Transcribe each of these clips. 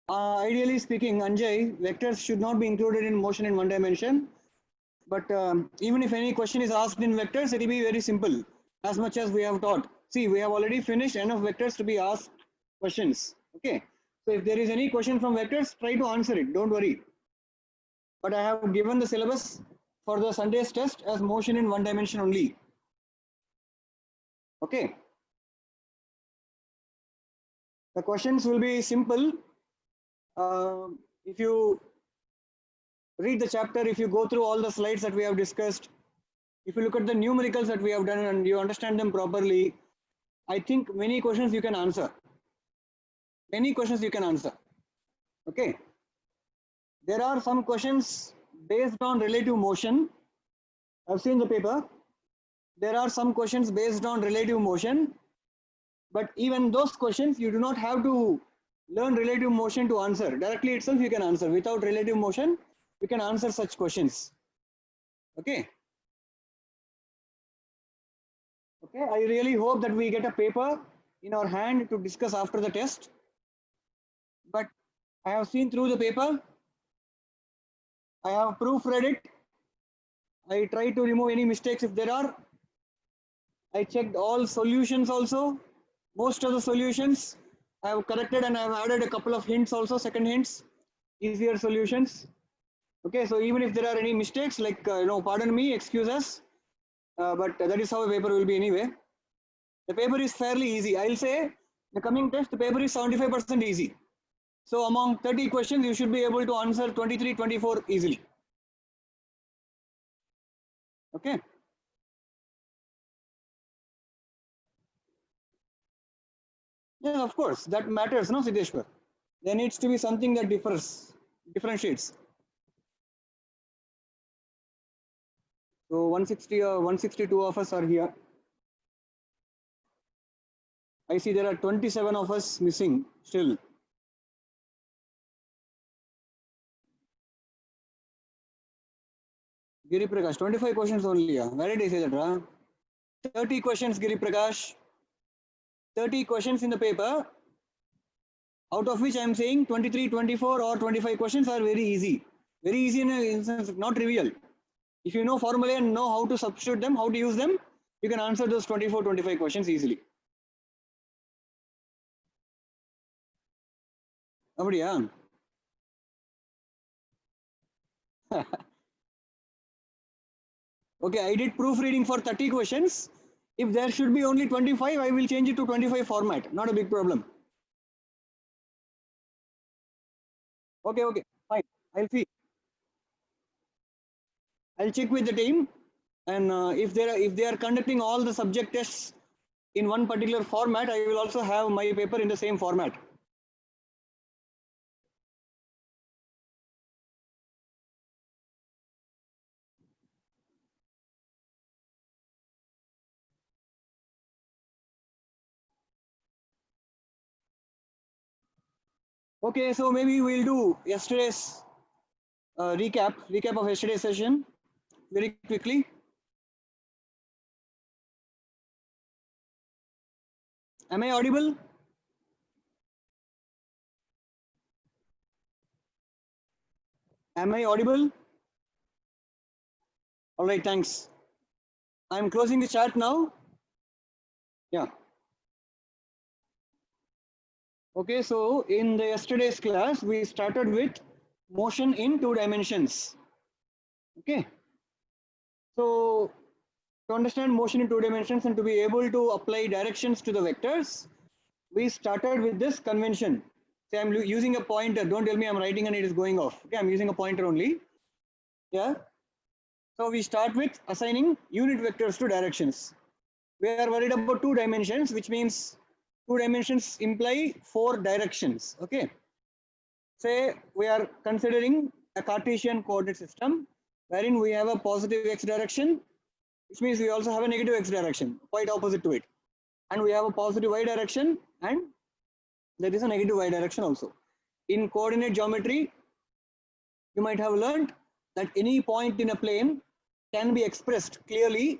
Ideally speaking, Anjay, vectors should not be included in motion in one dimension. But even if any question is asked in vectors, it will be very simple, as much as we have taught. See, we have already finished enough vectors to be asked questions. Okay. So if there is any question from vectors, try to answer it. Don't worry. But I have given the syllabus for the Sunday's test as motion in one dimension only. Okay. The questions will be simple. If you read the chapter, if you go through all the slides that we have discussed, if you look at the numericals that we have done and you understand them properly, I think many questions you can answer. Many questions you can answer. Okay. There are some questions based on relative motion. I've seen the paper. There are some questions based on relative motion, but even those questions you do not have to learn relative motion to answer. Directly itself you can answer. Without relative motion, you can answer such questions. Okay. Okay, I really hope that we get a paper in our hand to discuss after the test. But I have seen through the paper. I have proofread it. I try to remove any mistakes if there are. I checked all solutions also. Most of the solutions I have corrected and I have added a couple of hints also, second hints, easier solutions. Okay, so even if there are any mistakes, like, pardon me, excuse us, but that is how a paper will be anyway. The paper is fairly easy. I'll say the coming test, the paper is 75% easy. So among 30 questions, you should be able to answer 23, 24 easily. Okay. Yeah, of course, that matters, no, Siddeshwar? There needs to be something that differentiates. So 160 or 162 of us are here. I see there are 27 of us missing still. Giri Prakash, 25 questions only. Where did I say that? 30 questions, Giri Prakash. 30 questions in the paper, out of which I am saying 23, 24 or 25 questions are very easy. Very easy in a sense, not trivial. If you know formulae and know how to substitute them, how to use them, you can answer those 24, 25 questions easily. Abadiya. Okay, I did proofreading for 30 questions. If there should be only 25, I will change it to 25 format. Not a big problem. Okay, fine. I'll see. I'll check with the team, and if they are conducting all the subject tests in one particular format, I will also have my paper in the same format. Okay, so maybe we'll do yesterday's recap of yesterday's session very quickly. Am I audible? Am I audible? All right, thanks. I'm closing the chat now. Yeah. Okay, so in the yesterday's class, we started with motion in 2 dimensions. Okay. So to understand motion in 2 dimensions and to be able to apply directions to the vectors, we started with this convention. Say I'm using a pointer. Don't tell me I'm writing and it is going off. Okay, I'm using a pointer only. Yeah. So we start with assigning unit vectors to directions. We are worried about 2 dimensions, which means 2 dimensions imply 4 directions. Okay. Say we are considering a Cartesian coordinate system wherein we have a positive x direction, which means we also have a negative x direction, quite opposite to it. And we have a positive y direction and there is a negative y direction also. In coordinate geometry, you might have learned that any point in a plane can be expressed clearly,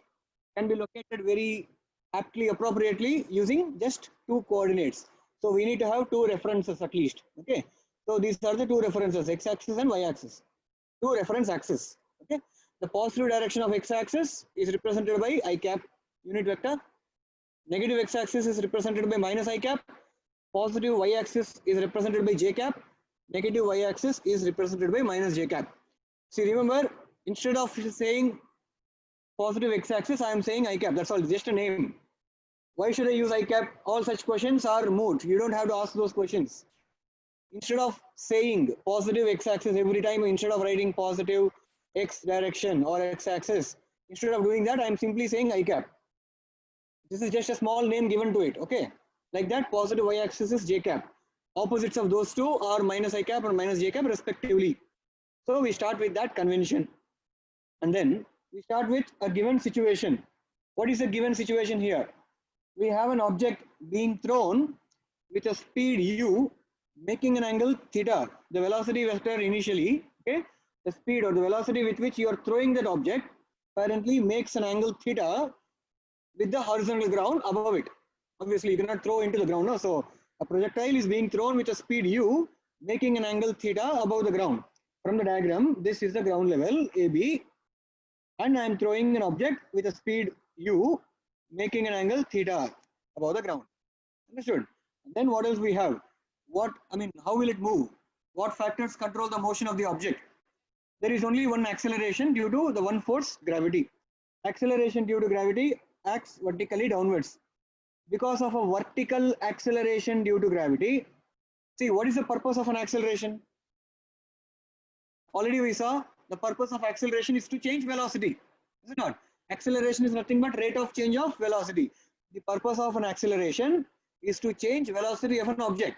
can be located very aptly, appropriately using just 2 coordinates. So we need to have 2 references at least. Okay. So these are the two references, x-axis and y-axis, two reference axes. Okay, the positive direction of x-axis is represented by I cap unit vector. Negative x-axis is represented by minus I cap. Positive y-axis is represented by j cap. Negative y-axis is represented by minus j cap. See, remember, instead of saying positive x-axis, I am saying I cap. That's all, just a name. Why should I use I cap? All such questions are moot. You don't have to ask those questions. Instead of saying positive x-axis every time, instead of writing positive x direction or x-axis, instead of doing that, I am simply saying I cap. This is just a small name given to it. Okay, like that, positive y-axis is j cap. Opposites of those two are minus I cap or minus j cap respectively. So we start with that convention, and then we start with a given situation. What is a given situation here? We have an object being thrown with a speed u, making an angle theta. The velocity vector initially, okay, the speed or the velocity with which you are throwing that object apparently makes an angle theta with the horizontal ground above it. Obviously, you cannot throw into the ground. No? So a projectile is being thrown with a speed u, making an angle theta above the ground. From the diagram, this is the ground level AB, and I am throwing an object with a speed u, making an angle theta above the ground. Understood? And then what else we have? How will it move? What factors control the motion of the object? There is only one acceleration due to the one force, gravity. Acceleration due to gravity acts vertically downwards. Because of a vertical acceleration due to gravity, see, what is the purpose of an acceleration? Already we saw the purpose of acceleration is to change velocity, is it not? Acceleration is nothing but rate of change of velocity. The purpose of an acceleration is to change velocity of an object.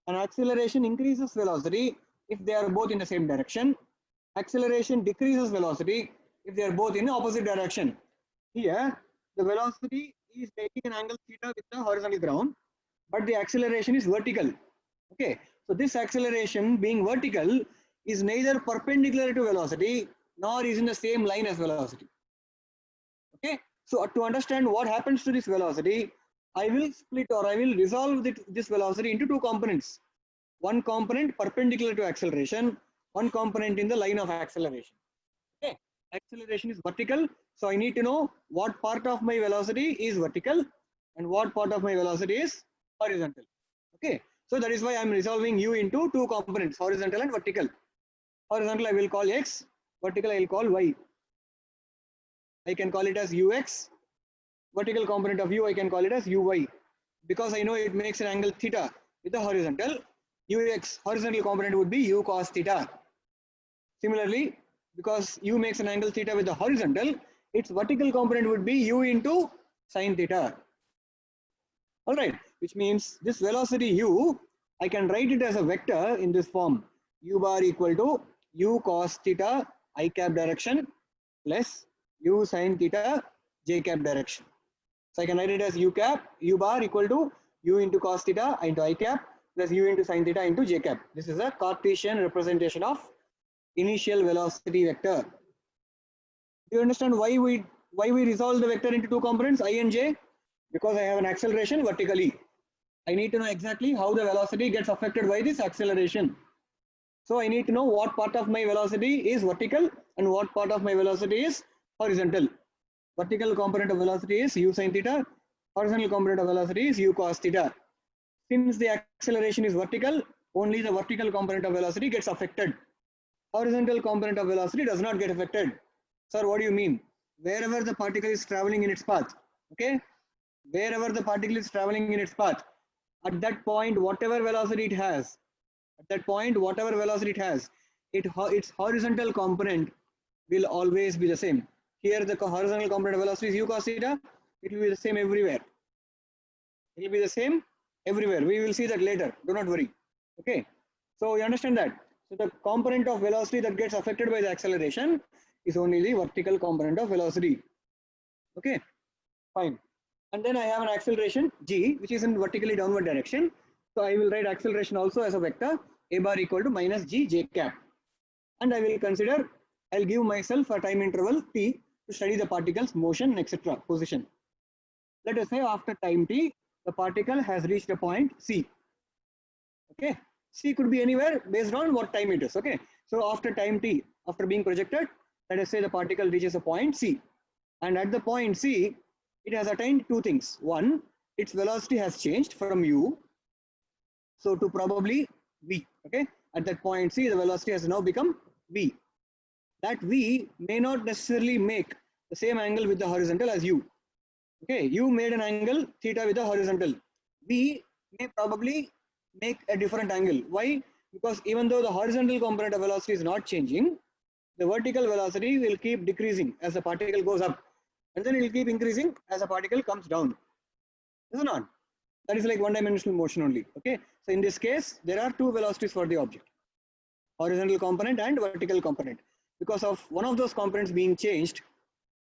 An acceleration increases velocity if they are both in the same direction. Acceleration decreases velocity if they are both in the opposite direction. Here, the velocity is taking an angle theta with the horizontal ground, but the acceleration is vertical. Okay, so this acceleration being vertical is neither perpendicular to velocity nor is in the same line as velocity. Okay, so to understand what happens to this velocity, I will split or I will resolve this velocity into two components. One component perpendicular to acceleration, one component in the line of acceleration. Okay, acceleration is vertical, so I need to know what part of my velocity is vertical and what part of my velocity is horizontal. Okay, so that is why I am resolving u into two components, horizontal and vertical. Horizontal I will call x, vertical I will call y. I can call it as ux. Vertical component of u I can call it as uy, because I know it makes an angle theta with the horizontal. Ux, horizontal component, would be u cos theta. Similarly, because u makes an angle theta with the horizontal, its vertical component would be u into sin theta. All right, which means this velocity u, I can write it as a vector in this form: u bar equal to u cos theta I cap direction plus u sin theta j cap direction. So I can write it as u bar equal to u into cos theta into I cap plus u into sin theta into j cap. This is a Cartesian representation of initial velocity vector. Do you understand why we resolve the vector into two components, I and j? Because I have an acceleration vertically. I need to know exactly how the velocity gets affected by this acceleration. So I need to know what part of my velocity is vertical and what part of my velocity is horizontal. Vertical component of velocity is u sin theta, horizontal component of velocity is u cos theta. Since the acceleration is vertical, only the vertical component of velocity gets affected. Horizontal component of velocity does not get affected. Sir, what do you mean? Wherever the particle is traveling in its path, okay? Wherever the particle is traveling in its path, at that point, whatever velocity it has, its horizontal component will always be the same. Here, the horizontal component of velocity is u cos theta. It will be the same everywhere. It will be the same everywhere. We will see that later. Do not worry. Okay. So you understand that. So the component of velocity that gets affected by the acceleration is only the vertical component of velocity. Okay. Fine. And then I have an acceleration g, which is in vertically downward direction. So I will write acceleration also as a vector a bar equal to minus g j cap. And I will consider, I'll give myself a time interval t to study the particle's motion, etc. position. Let us say after time t, the particle has reached a point C. Okay, C could be anywhere based on what time it is. Okay. So after time t, after being projected, let us say the particle reaches a point C. And at the point C, it has attained two things. One, its velocity has changed from u, so to probably v. Okay. At that point C, the velocity has now become v. That v may not necessarily make the same angle with the horizontal as u. Okay, you made an angle theta with the horizontal. V may probably make a different angle. Why? Because even though the horizontal component of velocity is not changing, the vertical velocity will keep decreasing as the particle goes up, and then it will keep increasing as the particle comes down. Is it not? That is like one-dimensional motion only. Okay, so in this case, there are two velocities for the object: horizontal component and vertical component. Because of one of those components being changed,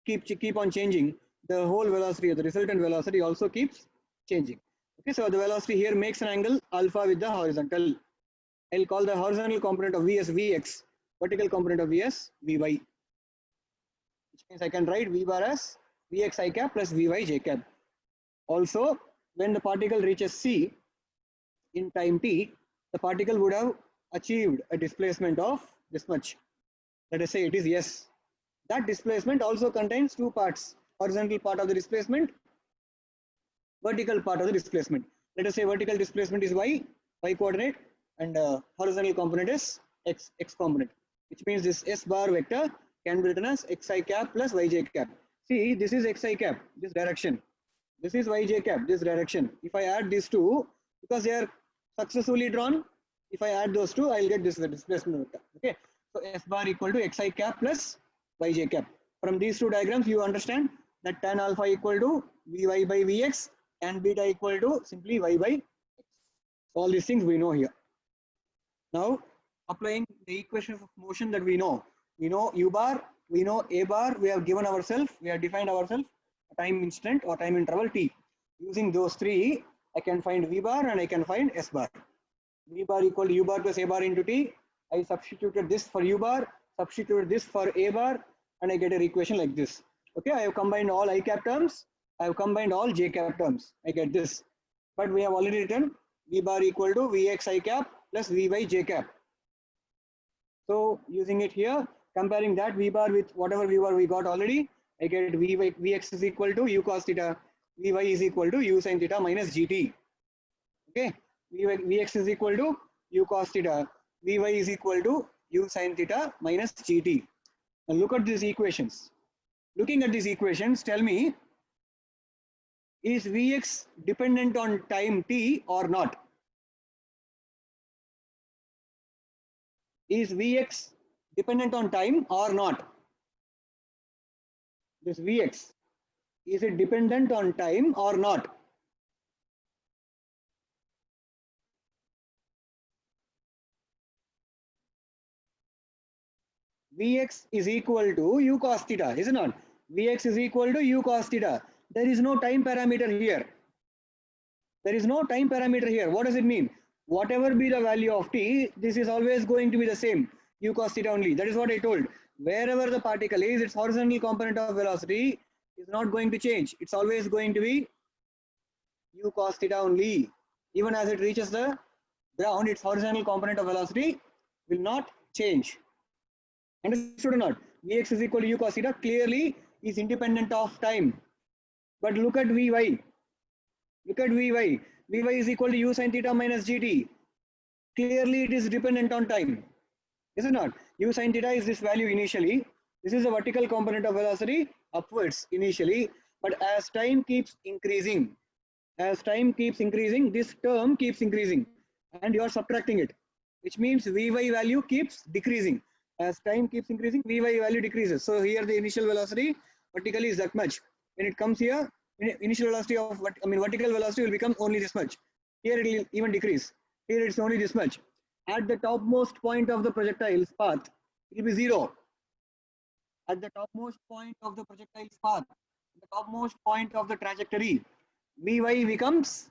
keep on changing, the whole velocity or the resultant velocity also keeps changing. Okay, so the velocity here makes an angle alpha with the horizontal. I'll call the horizontal component of V as Vx, vertical component of V as Vy, which means I can write V bar as Vx I cap plus Vy j cap. Also, when the particle reaches C in time t, the particle would have achieved a displacement of this much. Let us say it is S. That displacement also contains two parts: horizontal part of the displacement, vertical part of the displacement. Let us say vertical displacement is y coordinate, and horizontal component is x component, which means this S bar vector can be written as xi cap plus yj cap. See, this is xi cap, this direction. This is yj cap, this direction. If I add these two, because they are successfully drawn, if I add those two, I'll get this displacement vector. Okay, so S bar equal to xi cap plus yj cap. From these two diagrams, you understand that tan alpha equal to Vy by Vx, tan beta equal to simply y by x. All these things we know here. Now, applying the equations of motion that we know u bar, we know a bar, we have given ourselves, we have defined ourselves a time instant or time interval t. Using those three, I can find v bar and I can find s bar. V bar equal to u bar plus a bar into t. I substituted this for u bar, substituted this for a bar, and I get an equation like this. Okay, I have combined all I cap terms, I have combined all j cap terms, I get this. But we have already written v bar equal to Vx I cap plus Vy j cap. So using it here, comparing that v bar with whatever v bar we got already, I get Vx is equal to u cos theta, Vy is equal to u sin theta minus gt. Okay, Vx is equal to u cos theta, Vy is equal to u sin theta minus gt. Now look at these equations. Looking at these equations, tell me, is Vx dependent on time t or not? Is Vx dependent on time or not? This Vx, is it dependent on time or not? Vx is equal to u cos theta, is it not? Vx is equal to u cos theta. There is no time parameter here. There is no time parameter here. What does it mean? Whatever be the value of t, this is always going to be the same, u cos theta only. That is what I told. Wherever the particle is, its horizontal component of velocity is not going to change. It's always going to be u cos theta only. Even as it reaches the ground, its horizontal component of velocity will not change. Understood or not? Vx is equal to u cos theta clearly is independent of time. But look at Vy. Look at Vy. Vy is equal to u sin theta minus gt. Clearly it is dependent on time. Is it not? U sin theta is this value initially. This is the vertical component of velocity upwards initially. But as time keeps increasing, this term keeps increasing and you are subtracting it, which means Vy value keeps decreasing. As time keeps increasing, Vy value decreases. So here the initial velocity vertically is that much. When it comes here, initial velocity of vertical velocity will become only this much. Here it will even decrease. Here it's only this much. At the topmost point of the projectile's path, it will be 0. At the topmost point of the projectile's path, the topmost point of the trajectory, Vy becomes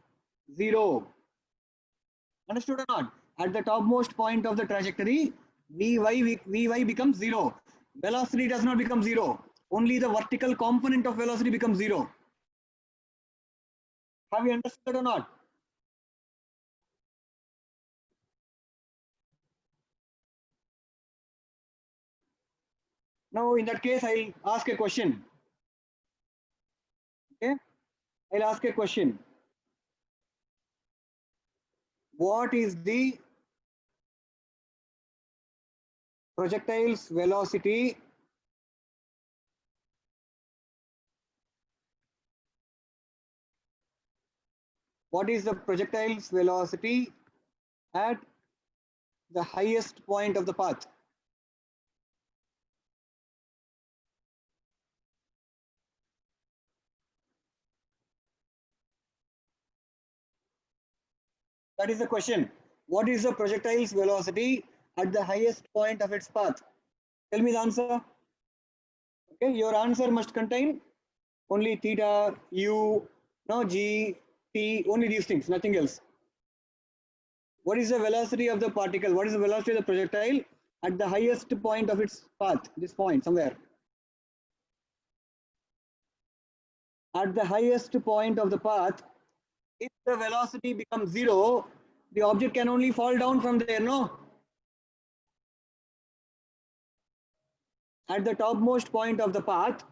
0. Understood or not? At the topmost point of the trajectory, Vy becomes 0. Velocity does not become 0. Only the vertical component of velocity becomes 0. Have you understood or not? Now, in that case, I'll ask a question. Okay, I'll ask a question. What is the projectile's velocity what is the projectile's velocity at the highest point of the path? That is the question. What is the projectile's velocity at the highest point of its path? Tell me the answer. Okay, your answer must contain only theta, u, no g, t, only these things, nothing else. What is the velocity of the particle? What is the velocity of the projectile at the highest point of its path? This point somewhere. At the highest point of the path, if the velocity becomes zero, the object can only fall down from there, no? At the topmost point of the path,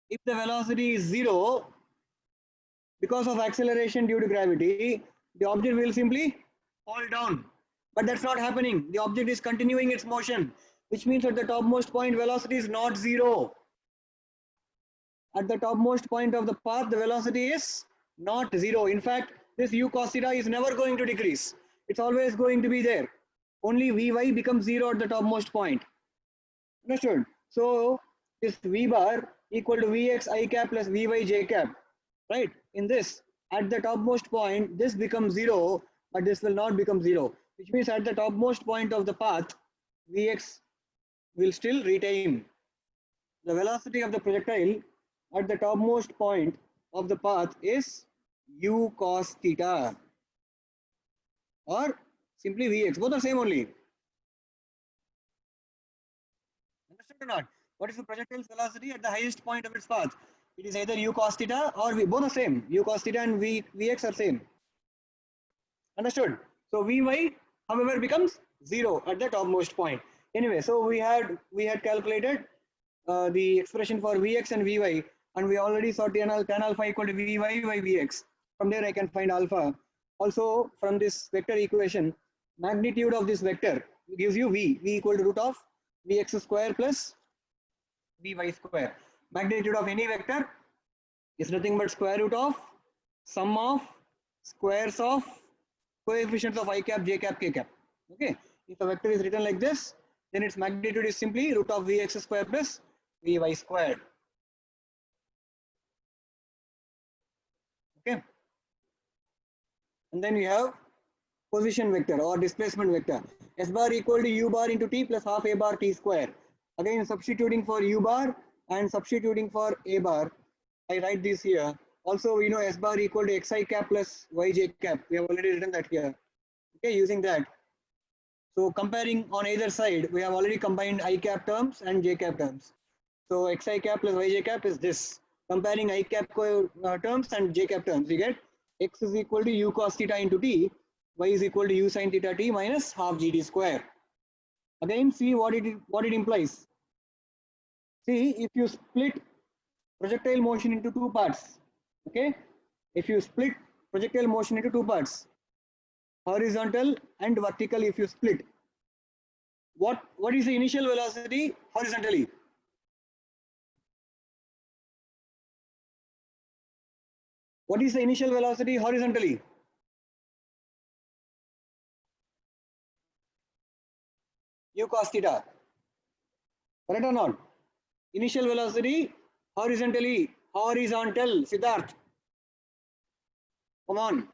if the velocity is zero, because of acceleration due to gravity, the object will simply fall down. But that's not happening. The object is continuing its motion, which means at the topmost point, velocity is not zero. At the topmost point of the path, the velocity is not zero. In fact, this u cos theta is never going to decrease. It's always going to be there. Only Vy becomes zero at the topmost point. Understood? So this V bar equal to Vx I cap plus Vy j cap. Right? In this, at the topmost point, this becomes zero, but this will not become zero. Which means at the topmost point of the path, Vx will still retain. The velocity of the projectile at the topmost point of the path is u cos theta or simply Vx. Both are same only. Understood or not? What is the projectile's velocity at the highest point of its path? It is either u cos theta or v. Both are same. U cos theta and Vx are same. Understood? So Vy, however, becomes zero at the topmost point. Anyway, so we had calculated the expression for Vx and Vy, and we already saw tan alpha equal to Vy by Vx. From there, I can find alpha. Also, from this vector equation, magnitude of this vector gives you V equal to root of Vx square plus Vy square. Magnitude of any vector is nothing but square root of sum of squares of coefficients of I cap, j cap, k cap. Okay. If a vector is written like this, then its magnitude is simply root of Vx square plus Vy squared. Okay. And then we have position vector or displacement vector. S bar equal to u bar into t plus half a bar t square. Again, substituting for u bar and substituting for a bar, I write this here. Also, we know S bar equal to xi cap plus yj cap. We have already written that here. Okay, using that. So comparing on either side, we have already combined I cap terms and j cap terms. So xi cap plus yj cap is this. Comparing I cap terms and j cap terms, we get x is equal to u cos theta into t, y is equal to u sin theta t minus half gt square. Again, see what it implies. See, if you split projectile motion into two parts, okay? If you split projectile motion into two parts, horizontal and vertical, if you split, what is the initial velocity horizontally? What is the initial velocity horizontally? U cos theta. Correct or not? Initial velocity horizontally, horizontal, Siddharth. Come on.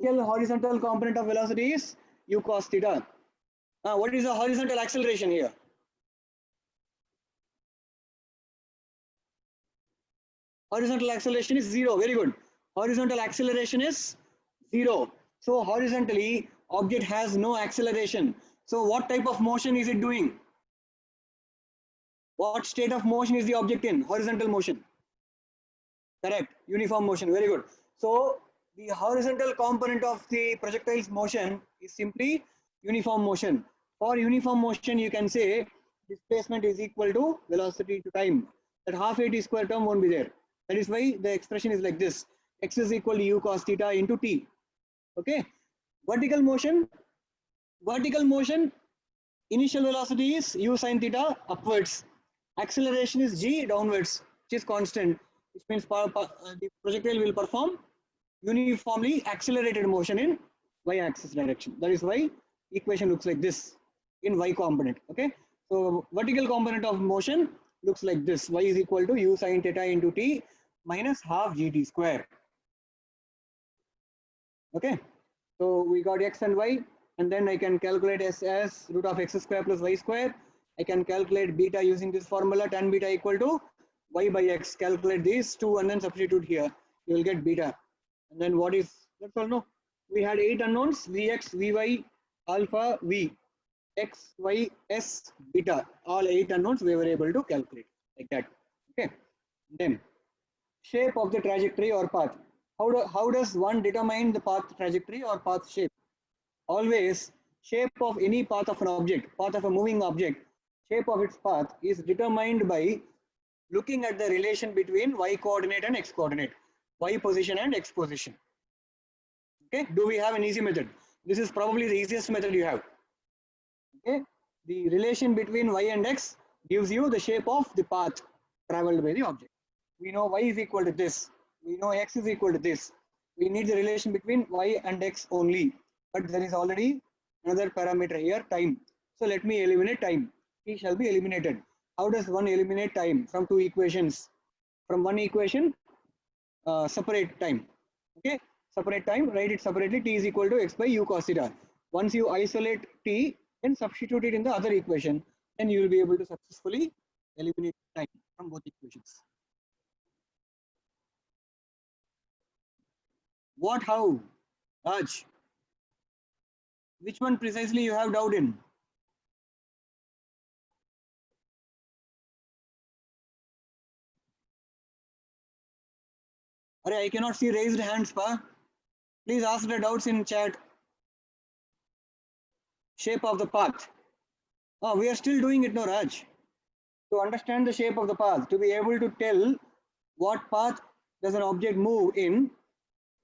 Horizontal component of velocity is u cos theta. What is the horizontal acceleration here? Horizontal acceleration is zero. Very good. Horizontal acceleration is zero. So horizontally, object has no acceleration. So what type of motion is it doing? What state of motion is the object in? Horizontal motion. Correct. Uniform motion. Very good. So the horizontal component of the projectile's motion is simply uniform motion. For uniform motion, you can say displacement is equal to velocity to time. That half at square term won't be there. That is why the expression is like this. X is equal to u cos theta into t. Okay. Vertical motion, initial velocity is u sin theta upwards. Acceleration is g downwards, which is constant, which means the projectile will perform uniformly accelerated motion in y-axis direction. That is why equation looks like this in y component. Okay, so vertical component of motion looks like this: y is equal to u sin theta into t minus half gt square. Okay, so we got x and y, and then I can calculate s as root of x square plus y square. I can calculate beta using this formula, tan beta equal to y by x. Calculate these two and then substitute here. You will get beta. And then what is, that's all. No, we had 8 unknowns: vx, vy, alpha, v, x, y, s, beta. All 8 unknowns we were able to calculate like that. Okay. Then shape of the trajectory or path. How does one determine the path trajectory or path shape? Always, shape of any path of an object, path of a moving object, shape of its path is determined by looking at the relation between y coordinate and x coordinate, y position and x position. Okay, do we have an easy method? This is probably the easiest method you have. Okay, the relation between y and x gives you the shape of the path traveled by the object. We know y is equal to this, we know x is equal to this. We need the relation between y and x only, but there is already another parameter here, time. So let me eliminate time. T shall be eliminated. How does one eliminate time? From two equations. From one equation, separate time. Okay, separate time, write it separately. T is equal to x by u cos theta. Once you isolate t, then substitute it in the other equation, then you will be able to successfully eliminate time from both equations. What, how? Raj, which one precisely you have doubt in? I cannot see raised hands, pa. Please ask the doubts in chat. Shape of the path. Oh, we are still doing it, no, Raj. To understand the shape of the path, to be able to tell what path does an object move in,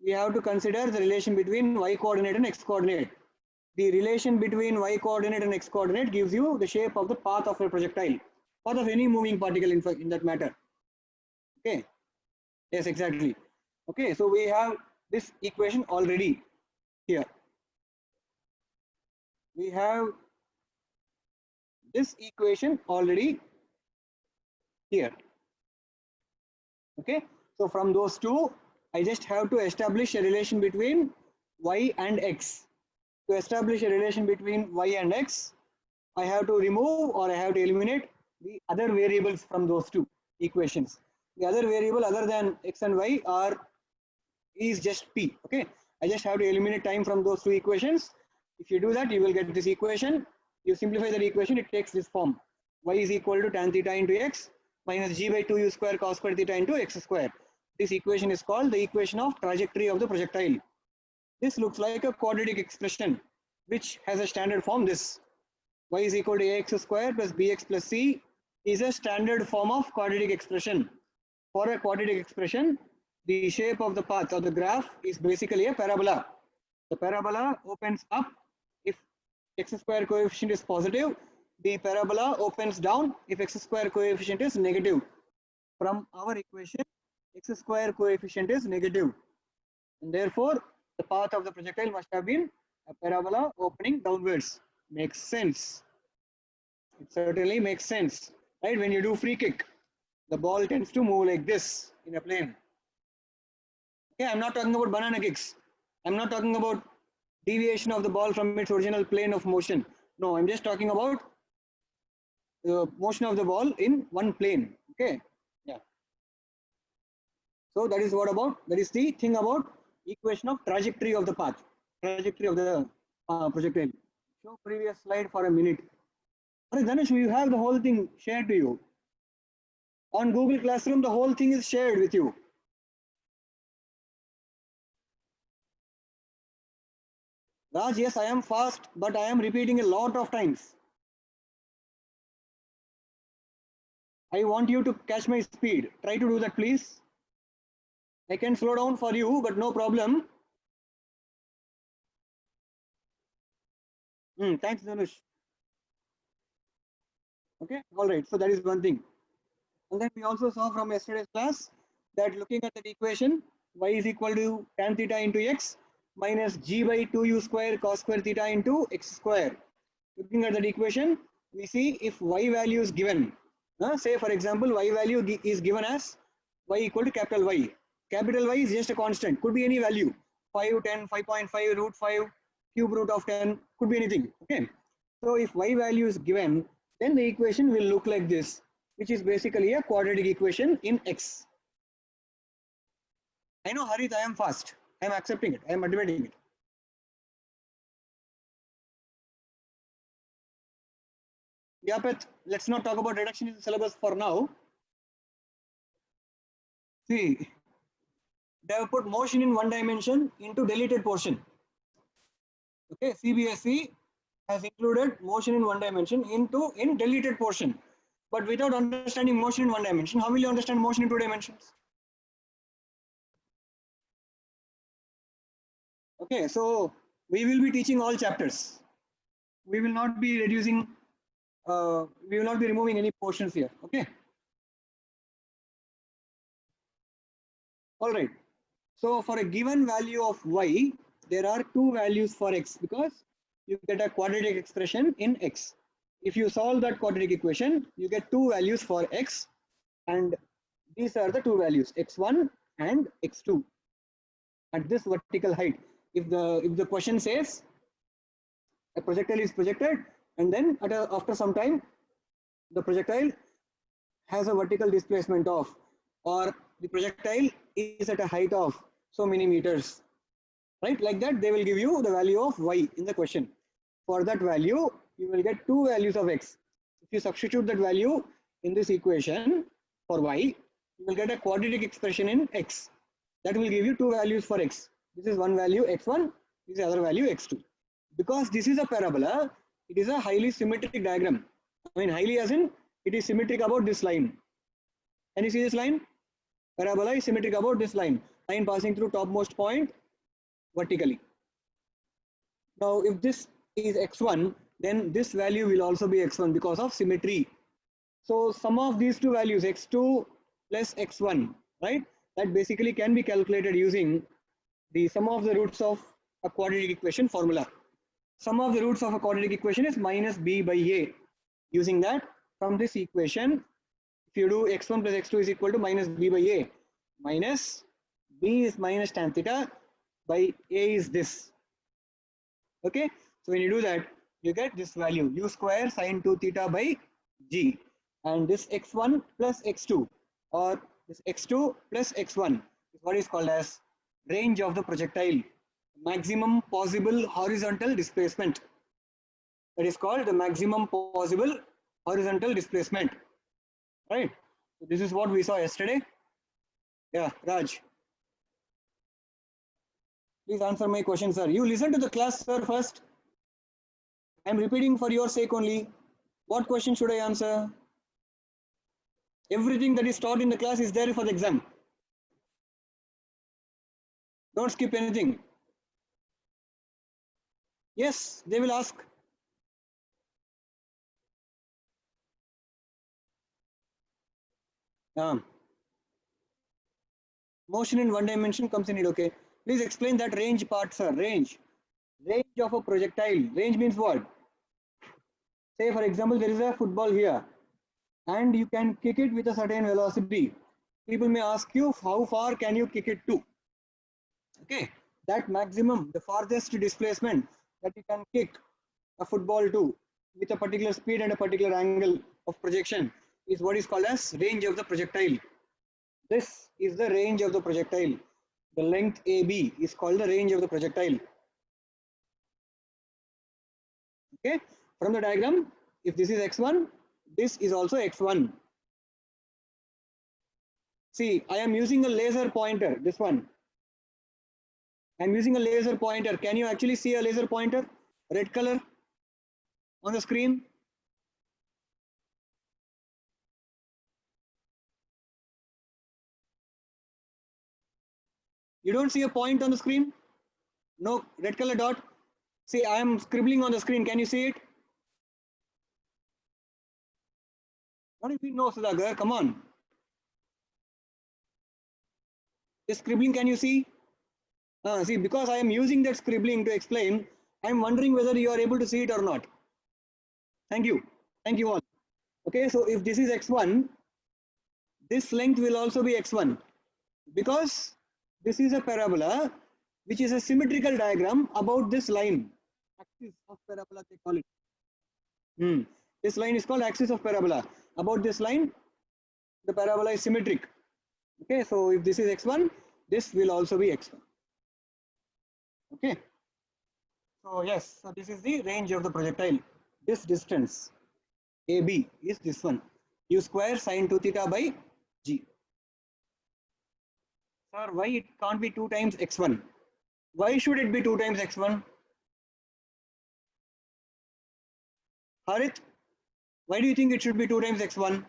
we have to consider the relation between y coordinate and x coordinate. The relation between y coordinate and x coordinate gives you the shape of the path of a projectile, path of any moving particle in that matter. Okay. Yes, exactly. Okay, so we have this equation already here. We have this equation already here. Okay, so from those two, I just have to establish a relation between y and x. To establish a relation between y and x, I have to remove or I have to eliminate the other variables from those two equations. The other variable other than x and y is just p. Okay, I just have to eliminate time from those two equations. If you do that, you will get this equation. You simplify that equation, it takes this form: y is equal to tan theta into x minus g by 2u square cos square theta into x square. This equation is called the equation of trajectory of the projectile. This looks like a quadratic expression which has a standard form. This y is equal to ax square plus bx plus c is a standard form of quadratic expression. For a quadratic expression, the shape of the path or the graph is basically a parabola. The parabola opens up if x square coefficient is positive. The parabola opens down if x square coefficient is negative. From our equation, x square coefficient is negative, and therefore the path of the projectile must have been a parabola opening downwards. Makes sense. It certainly makes sense, right? When you do free kick, the ball tends to move like this in a plane. Okay, I'm not talking about banana kicks. I'm not talking about deviation of the ball from its original plane of motion. No, I'm just talking about the motion of the ball in one plane. Okay, yeah. So that is what about, that is the thing about equation of trajectory of the path, trajectory of the projectile. Show previous slide for a minute. Dhanush, you have the whole thing shared to you. On Google Classroom, the whole thing is shared with you. Raj, yes, I am fast, but I am repeating a lot of times. I want you to catch my speed. Try to do that, please. I can slow down for you, but no problem. Thanks, Dhanush. Okay, all right. So that is one thing. And then we also saw from yesterday's class that looking at that equation, y is equal to tan theta into x minus g by 2u square cos square theta into x square. Looking at that equation, we see if y value is given. Say for example, y value is given as y equal to capital Y. Capital Y is just a constant, could be any value, 5, 10, 5.5, root 5, cube root of 10, could be anything. Okay. So if y value is given, then the equation will look like this, which is basically a quadratic equation in x. I know, Harit, I am fast. I am accepting it. I am admitting it. Yapet, let's not talk about reduction in the syllabus for now. See, they have put motion in one dimension into deleted portion. Okay, CBSE has included motion in one dimension in deleted portion. But without understanding motion in one dimension, how will you understand motion in two dimensions? Okay, so we will be teaching all chapters. We will not be reducing, we will not be removing any portions here. Okay. All right. So for a given value of y, there are two values for x because you get a quadratic expression in x. If you solve that quadratic equation, you get two values for x, and these are the two values, x1 and x2 at this vertical height. If the question says a projectile is projected and then after some time the projectile has a vertical displacement of, or the projectile is at a height of so many meters, right? Like that, they will give you the value of y in the question. For that value, you will get two values of x. If you substitute that value in this equation for y, you will get a quadratic expression in x. That will give you two values for x. This is one value x1, this is the other value x2. Because this is a parabola, it is a highly symmetric diagram. I mean, highly as in it is symmetric about this line. Can you see this line? Parabola is symmetric about this line passing through topmost point vertically. Now, if this is x1, then this value will also be x1 because of symmetry. So, sum of these two values, x2 plus x1, right? That basically can be calculated using the sum of the roots of a quadratic equation formula. Sum of the roots of a quadratic equation is minus b by a. Using that, from this equation, if you do x1 plus x2 is equal to minus b by a, minus b is minus tan theta by a is this. Okay, so when you do that, you get this value u square sine 2 theta by g, and this x1 plus x2 or this x2 plus x1 is what is called as range of the projectile, maximum possible horizontal displacement. That is called the maximum possible horizontal displacement, right? So this is what we saw yesterday. Yeah, Raj, please answer my question, sir. You listen to the class, sir, first. I am repeating for your sake only. What question should I answer? Everything that is taught in the class is there for the exam. Don't skip anything. Yes, they will ask. Motion in one dimension comes in it, okay. Please explain that range part, sir. Range of a projectile. Range means what? Say for example, there is a football here and you can kick it with a certain velocity. People may ask you, how far can you kick it to? Okay, that maximum, the farthest displacement that you can kick a football to with a particular speed and a particular angle of projection is what is called as range of the projectile. This is the range of the projectile. The length AB is called the range of the projectile. Okay, from the diagram, if this is x1, this is also x1. See, I am using a laser pointer, this one. I am using a laser pointer. Can you actually see a laser pointer? Red color on the screen. You don't see a point on the screen? No red color dot? See, I am scribbling on the screen. Can you see it? What if you know, Sudhakar? Come on. The scribbling, can you see? See, because I am using that scribbling to explain, I am wondering whether you are able to see it or not. Thank you. Thank you all. Okay, so if this is x1, this length will also be x1 because this is a parabola which is a symmetrical diagram about this line. Axis of parabola, they call it. This line is called axis of parabola. About this line, the parabola is symmetric. Okay, so if this is x1, this will also be x1. Okay. So yes, so this is the range of the projectile. This distance AB is this one. U square sine 2 theta by G. Sir, why it can't be 2 times x1? Why should it be 2 times x1? Harith, why do you think it should be 2 times x1?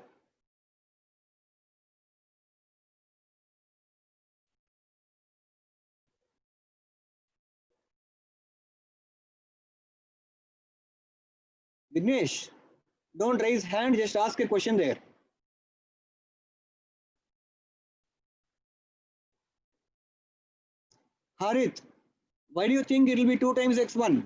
Vignesh, don't raise hand, just ask a question there. Harith, why do you think it will be 2 times x1?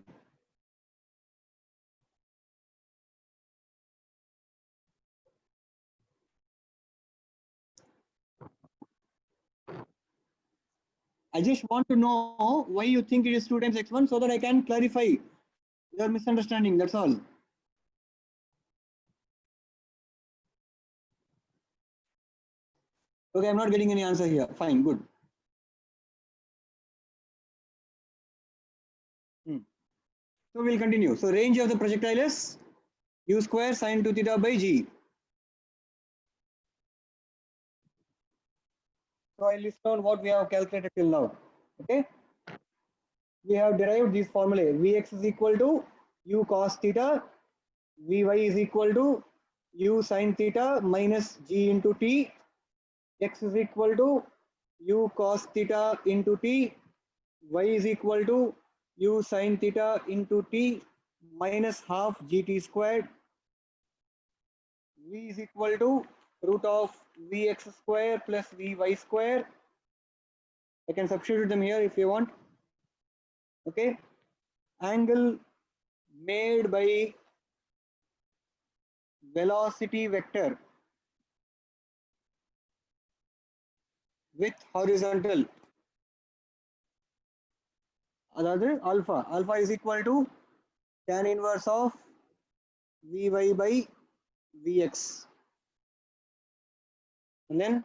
I just want to know why you think it is 2 times x1 so that I can clarify your misunderstanding. That's all. Okay, I'm not getting any answer here. Fine, good. So we'll continue. So range of the projectile is u square sine 2 theta by G. So I'll list down what we have calculated till now. Okay. We have derived these formulae. Vx is equal to u cos theta, Vy is equal to u sine theta minus G into T, x is equal to u cos theta into T, y is equal to u sine theta into T minus half gt squared, v is equal to root of vx square plus vy square. I can substitute them here if you want. Okay, angle made by velocity vector with horizontal, another alpha. Alpha is equal to tan inverse of vy by vx, and then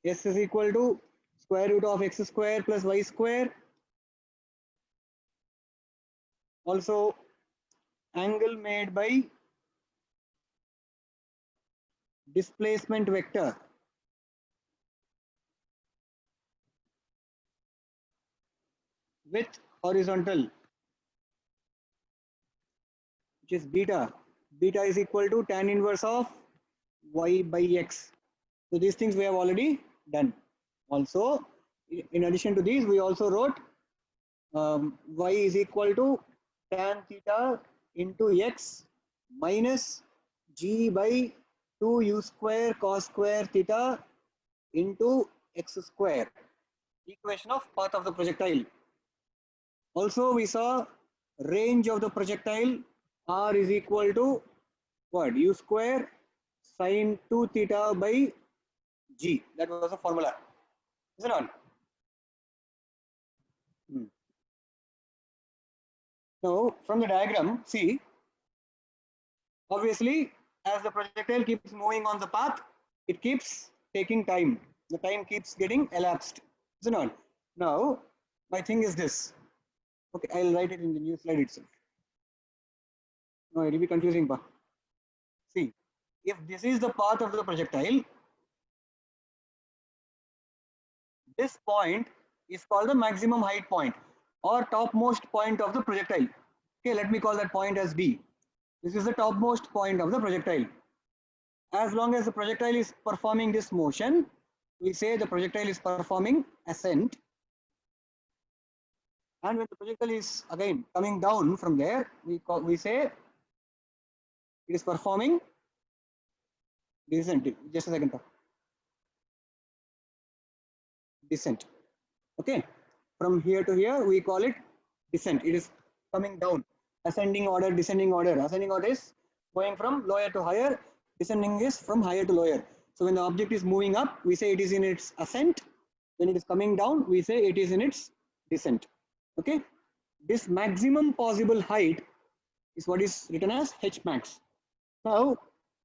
s is equal to square root of x square plus y square. Also angle made by displacement vector with horizontal, which is beta. Beta is equal to tan inverse of y by x. So these things we have already done. Also, in addition to these, we also wrote y is equal to tan theta into x minus g by 2u square cos square theta into x square, equation of path of the projectile. Also, we saw range of the projectile r is equal to what? U square sine 2 theta by g. That was the formula. Is it not? Now, from the diagram, see, obviously, as the projectile keeps moving on the path, it keeps taking time. The time keeps getting elapsed. Is it not? Now, my thing is this. Okay, I'll write it in the new slide itself. No, it will be confusing. Pa. See, if this is the path of the projectile, this point is called the maximum height point or topmost point of the projectile. Okay, let me call that point as B. This is the topmost point of the projectile. As long as the projectile is performing this motion, we say the projectile is performing ascent, and when the projectile is again coming down from there, we say it is performing descent. Just a second. Descent. Okay, from here to here we call it descent. It is coming down. Ascending order, descending order. Ascending order is going from lower to higher. Descending is from higher to lower. So when the object is moving up, we say it is in its ascent. When it is coming down, we say it is in its descent. Okay, this maximum possible height is what is written as h max. Now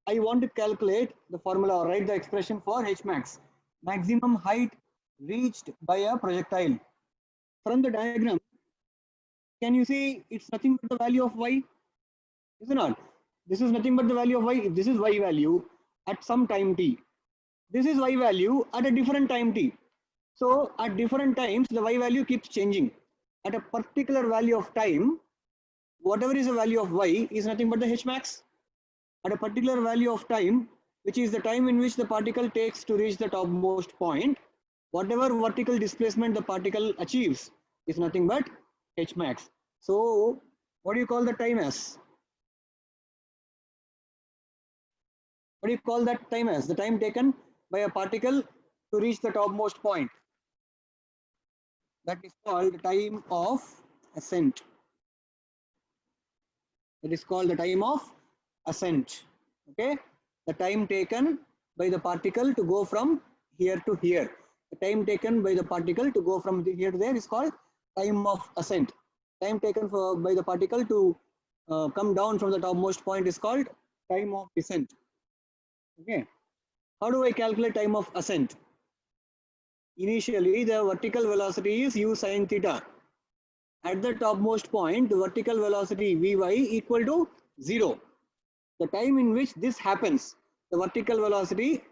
I want to calculate the formula or write the expression for h max, maximum height reached by a projectile. From the diagram, can you see it's nothing but the value of y? Is it not? This is nothing but the value of y. If this is y value at some time t, this is y value at a different time t. So at different times, the y value keeps changing. At a particular value of time, whatever is the value of y is nothing but the h max. At a particular value of time, which is the time in which the particle takes to reach the topmost point, whatever vertical displacement the particle achieves is nothing but h max. So what do you call the time as? What do you call that time as? The time taken by a particle to reach the topmost point. That is called time of ascent. That is called the time of ascent. Okay, the time taken by the particle to go from here to here. The time taken by the particle to go from here to there is called time of ascent. Time taken by the particle to come down from the topmost point is called time of descent. Okay, how do I calculate time of ascent? Initially, the vertical velocity is u sine theta. At the topmost point, the vertical velocity Vy equal to 0. The time in which this happens, the vertical velocity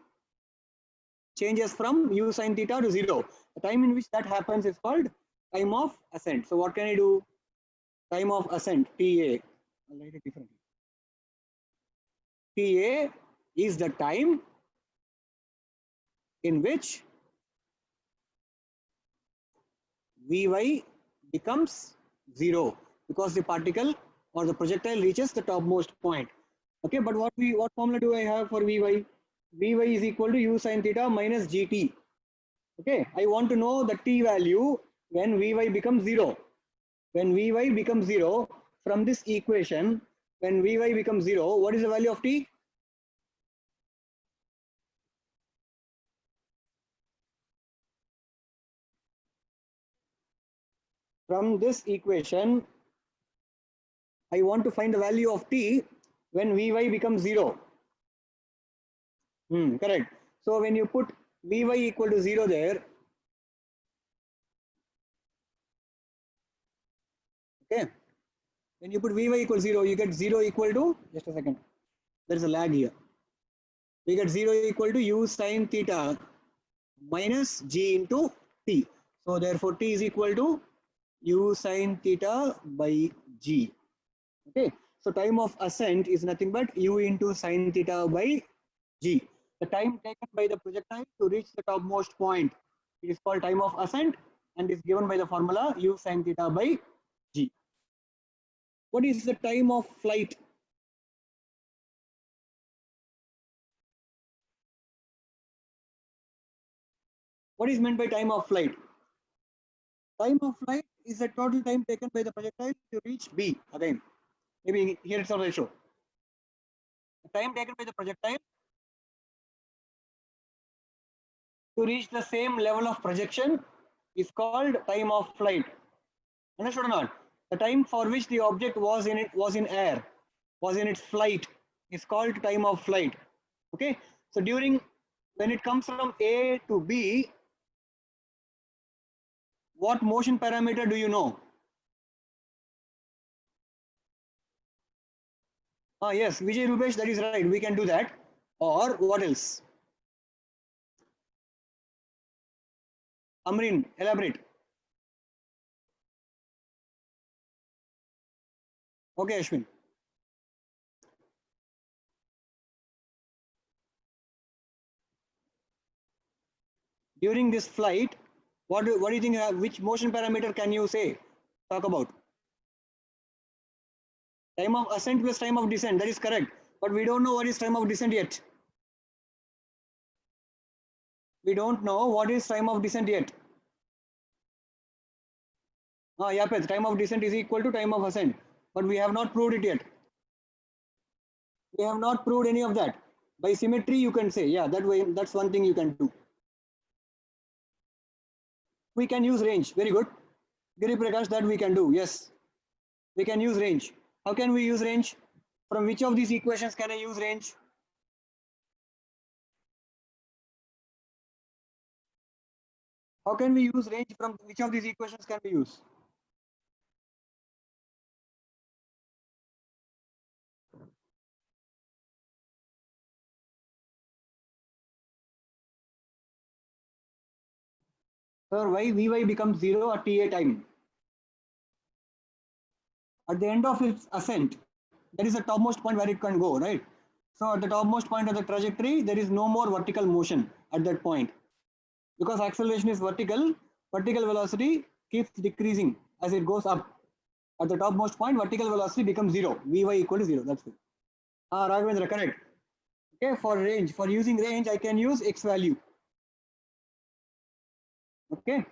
changes from u sine theta to 0. The time in which that happens is called time of ascent. So what can I do? Time of ascent, TA. I'll write it differently. TA is the time in which Vy becomes 0 because the particle or the projectile reaches the topmost point. Okay, but what formula do I have for Vy? Vy is equal to u sine theta minus gt. Okay, I want to know the t value when Vy becomes 0. When Vy becomes 0, from this equation, when Vy becomes 0, what is the value of t? From this equation, I want to find the value of t when Vy becomes 0. Correct. So when you put Vy equal to 0 there, okay, when you put Vy equal 0, you get 0 equal to, just a second, there is a lag here. We get 0 equal to u sine theta minus g into t. So therefore t is equal to u sine theta by g. Okay, so time of ascent is nothing but u into sine theta by g. The time taken by the projectile to reach the topmost point, it is called time of ascent and is given by the formula u sine theta by g. What is the time of flight? What is meant by time of flight? Time of flight is the total time taken by the projectile to reach B. Again, maybe here it's already shown. The time taken by the projectile to reach the same level of projection is called time of flight. Understood or not? The time for which the object was in air, was in its flight, is called time of flight. Okay, so when it comes from A to B, what motion parameter do you know? Yes, Vijay Rupesh, that is right. We can do that. Or what else? Amrin, elaborate. Okay, Ashwin. during this flight, what do you think, which motion parameter can you say, talk about? Time of ascent plus time of descent, that is correct. But we don't know what is time of descent yet. We don't know what is time of descent yet. Yeah, time of descent is equal to time of ascent, but we have not proved it yet. We have not proved any of that. By symmetry, you can say, yeah, that way, that's one thing you can do. We can use range. Very good. Giri Prakash, that we can do. Yes, we can use range. How can we use range? From which of these equations can I use range? How can we use range? From which of these equations can we use? Sir, why Vy becomes 0 at Ta time? At the end of its ascent, that is the topmost point where it can go, right? So at the topmost point of the trajectory, there is no more vertical motion at that point. Because acceleration is vertical, vertical velocity keeps decreasing as it goes up. At the topmost point, vertical velocity becomes 0. Vy equal to 0. That's it. Raghavendra, correct. Okay, for range, for using range, I can use x value. Okay.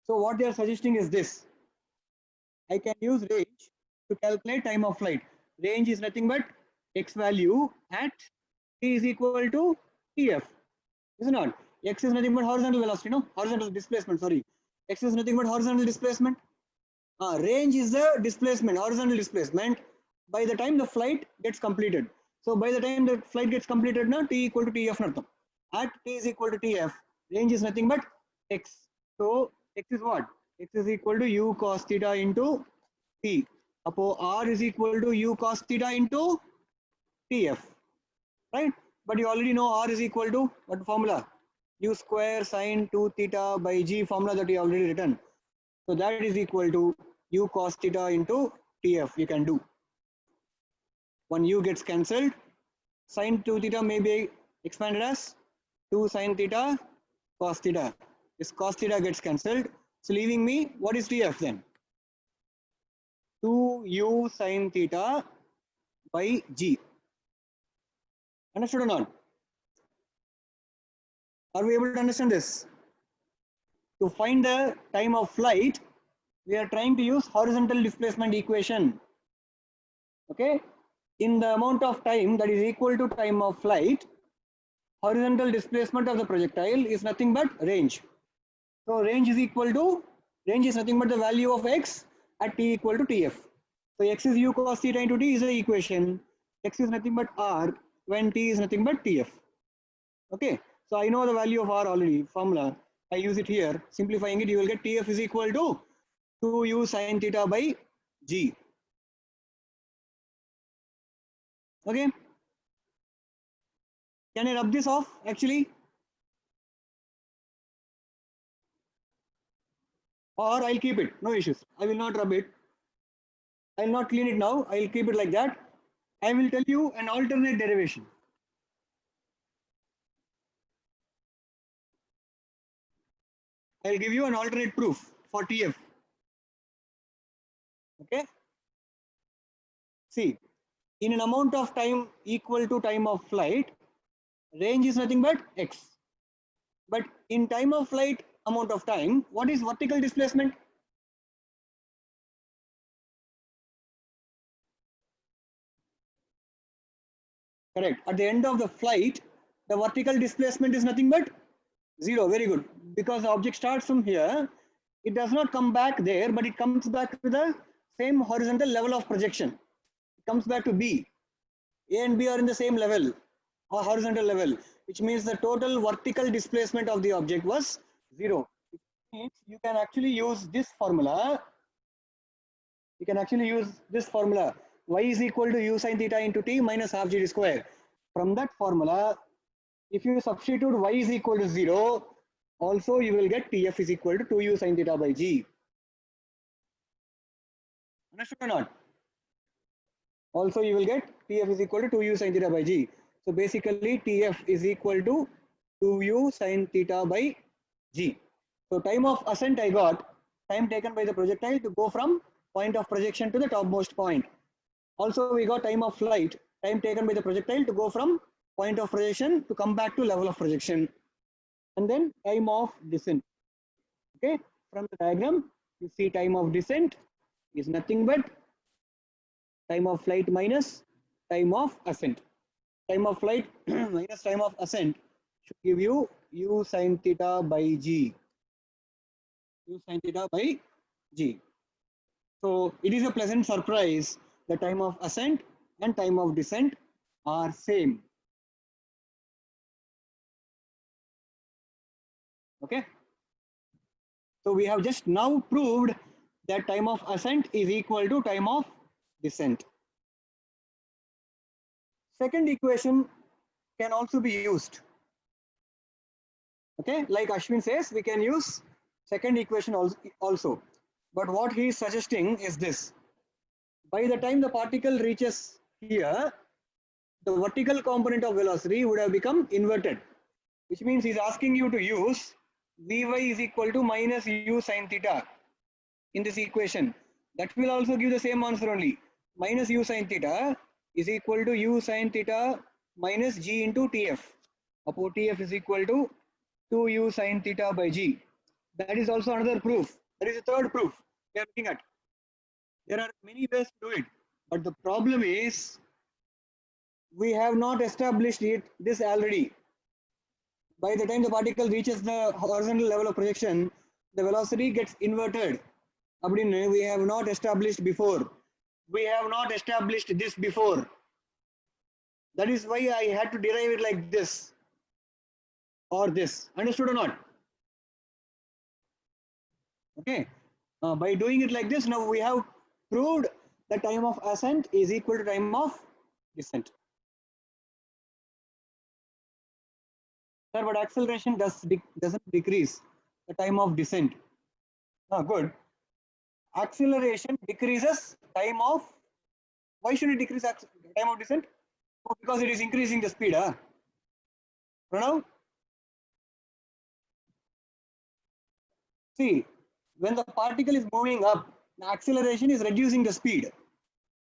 So what they are suggesting is this. I can use range to calculate time of flight. Range is nothing but x value at t is equal to tf. Is it not? X is nothing but horizontal velocity, no? Horizontal displacement, sorry. X is nothing but horizontal displacement. Range is the displacement, horizontal displacement by the time the flight gets completed. So by the time the flight gets completed, now t equal to tf nartham. At t is equal to tf, range is nothing but x. So x is what? X is equal to u cos theta into t. Apo r is equal to u cos theta into tf, right? But you already know r is equal to what formula? U square sine 2 theta by g, formula that you already written. So that is equal to u cos theta into tf. You can do. When u gets cancelled, sine 2 theta may be expanded as 2 sine theta cos theta. This cos theta gets cancelled. So leaving me, what is tf then? 2u sine theta by g. Understood or not? Are we able to understand this? To find the time of flight, we are trying to use horizontal displacement equation. Okay, in the amount of time that is equal to time of flight, horizontal displacement of the projectile is nothing but range. So range is equal to, range is nothing but the value of x at t equal to tf. So x is u cos theta into t is the equation. X is nothing but r when t is nothing but tf. Okay, so I know the value of r already, formula. I use it here. Simplifying it, you will get tf is equal to 2u sine theta by g. Okay, can I rub this off actually? Or I'll keep it, no issues. I will not rub it. I'll not clean it now. I'll keep it like that. I will tell you an alternate derivation. I'll give you an alternate proof for TF. Okay. See, in an amount of time equal to time of flight, range is nothing but x. But in time of flight amount of time, what is vertical displacement? Correct. At the end of the flight, the vertical displacement is nothing but 0. Very good. Because the object starts from here, it does not come back there, but it comes back to the same horizontal level of projection. It comes back to B. A and B are in the same level or horizontal level, which means the total vertical displacement of the object was 0. Which means you can actually use this formula. You can actually use this formula. Y is equal to u sine theta into t minus half g square. From that formula, if you substitute y is equal to 0, also you will get tf is equal to 2u sine theta by g. Understood or not? Also you will get tf is equal to 2u sine theta by g. So basically tf is equal to 2u sin theta by g. So time of ascent I got time taken by the projectile to go from point of projection to the topmost point. Also we got time of flight, time taken by the projectile to go from point of projection to come back to level of projection. And then time of descent. Okay, from the diagram you see time of descent is nothing but time of flight minus time of ascent. Time of flight minus time of ascent should give you u sin theta by g. U sin theta by g. So it is a pleasant surprise. The time of ascent and time of descent are same. Okay. So we have just now proved that time of ascent is equal to time of descent. Second equation can also be used. Okay, like Ashwin says, we can use second equation also. But what he is suggesting is this. By the time the particle reaches here, the vertical component of velocity would have become inverted, which means he's asking you to use Vy is equal to minus u sin theta in this equation. That will also give the same answer only. Minus u sin theta is equal to u sin theta minus g into Tf. Upon Tf is equal to 2u sin theta by g. That is also another proof. That is the third proof we are looking at. There are many ways to do it, but the problem is we have not established this already. By the time the particle reaches the horizontal level of projection, the velocity gets inverted. We have not established before. We have not established this before. That is why I had to derive it like this or this. Understood or not? Okay. By doing it like this, now we have proved the time of ascent is equal to time of descent. Sir, but acceleration doesn't decrease the time of descent. Good. Acceleration decreases time of. Why should it decrease time of descent? Oh, because it is increasing the speed. Pranav? See, when the particle is moving up, the acceleration is reducing the speed.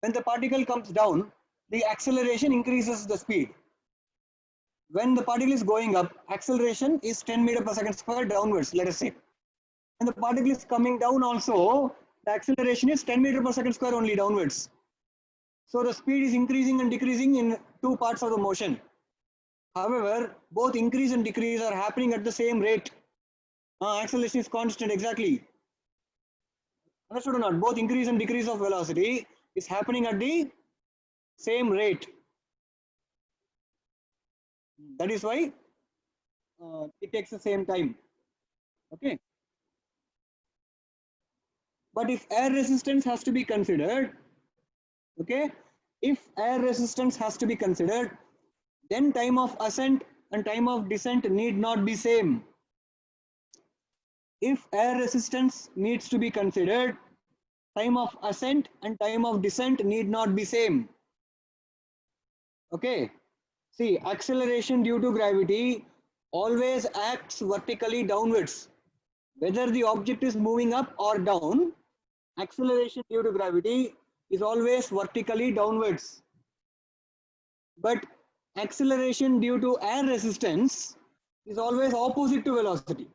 When the particle comes down, the acceleration increases the speed. When the particle is going up, acceleration is 10 meter per second square downwards, let us say. When the particle is coming down also, the acceleration is 10 meter per second square only downwards. So the speed is increasing and decreasing in two parts of the motion. However, both increase and decrease are happening at the same rate. Acceleration is constant, exactly. Understood or not? Both increase and decrease of velocity is happening at the same rate. That is why it takes the same time. Okay. But if air resistance has to be considered, okay, if air resistance has to be considered, then time of ascent and time of descent need not be same. If air resistance needs to be considered, time of ascent and time of descent need not be same. Okay. See, acceleration due to gravity always acts vertically downwards. Whether the object is moving up or down, acceleration due to gravity is always vertically downwards. But acceleration due to air resistance is always opposite to velocity,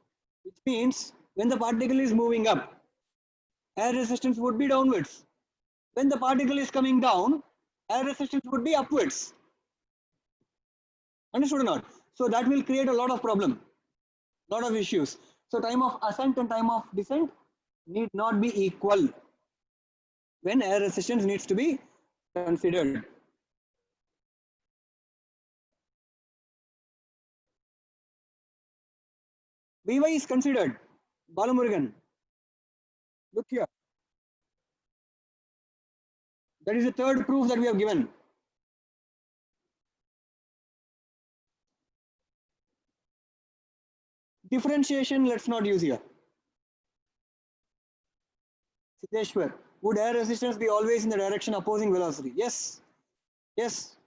which means when the particle is moving up, air resistance would be downwards. When the particle is coming down, air resistance would be upwards. Understood or not? So that will create a lot of problem, lot of issues. So time of ascent and time of descent need not be equal when air resistance needs to be considered. Vy is considered. Balamurugan, look here. That is the third proof that we have given. Differentiation, let's not use here. Siddheshwar, would air resistance be always in the direction opposing velocity? Yes. Yes.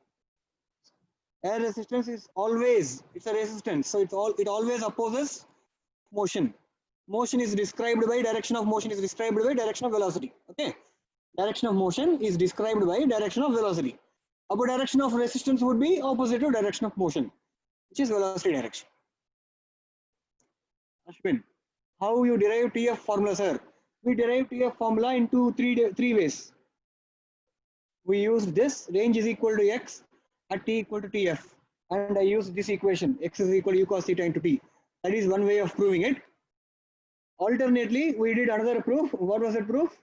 Air resistance is always, it's a resistance, so it always opposes motion. Motion is described by direction of motion is described by direction of velocity. Okay, direction of motion is described by direction of velocity. Our direction of resistance would be opposite to direction of motion, which is velocity direction. Ashwin, how you derive TF formula, sir? We derive TF formula into three ways. We used this range is equal to x at t equal to tf, and I used this equation x is equal to u cos theta into t. That is one way of proving it. Alternately, we did another proof. What was that proof?